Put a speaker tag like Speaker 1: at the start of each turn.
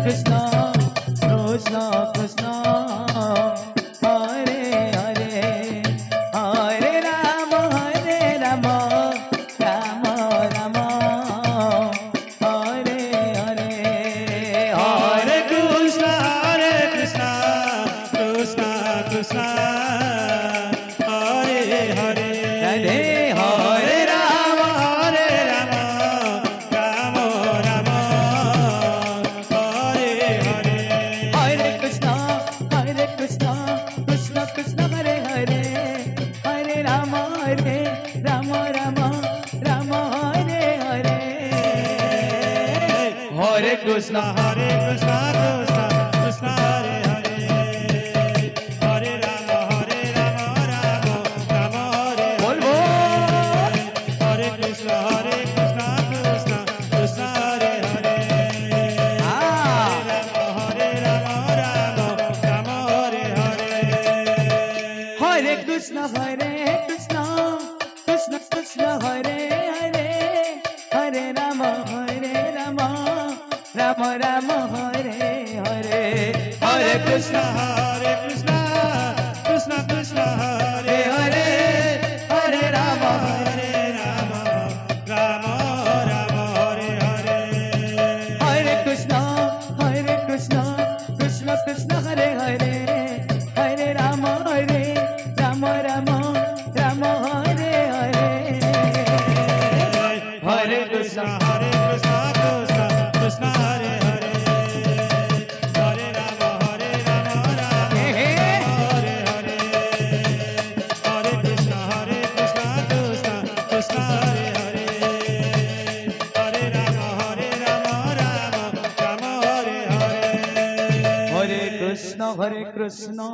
Speaker 1: Krishna, Krishna Krishna, Hare Hare, Hare Rama, Rama Rama, Hare Hare, Hare
Speaker 2: Krishna, Krishna Krishna, Hare Hare,
Speaker 1: Hare Hare Rama,
Speaker 2: Rama Rama, Hare Hare,
Speaker 1: Hare Krishna, Krishna Krishna, Hare Hare, Hare Rama, Rama Rama, Hare Hare, Hare Krishna,
Speaker 2: Krishna Krishna, Hare Hare, Hare Rama, Rama Hare
Speaker 1: Bol
Speaker 2: Hare,
Speaker 1: bol.
Speaker 2: Hare Krishna, Krishna Krishna, Hare Hare,
Speaker 1: Ah.
Speaker 2: Hare Rama, Rama Hare Hare,
Speaker 1: Hare Krishna, Krishna Krishna, Hare Hare, Hare Rama, Rama Rama, Hare Hare, Hare Krishna,
Speaker 2: Krishna Krishna, Hare
Speaker 1: Hare Hare Rama,
Speaker 2: Rama Hare Hare,
Speaker 1: Hare Krishna, Krishna Krishna, Hare Hare, Hare Rama, Rama Hare Hare, Hare Krishna,
Speaker 2: Krishna Hare Hare, Hare Rama,
Speaker 1: Hey, hey.
Speaker 2: Hare Hare, Hare Krishna, Krishna Hare Hare, Hare Rama, Rama Hare Hare,
Speaker 1: Hare Krishna, Krishna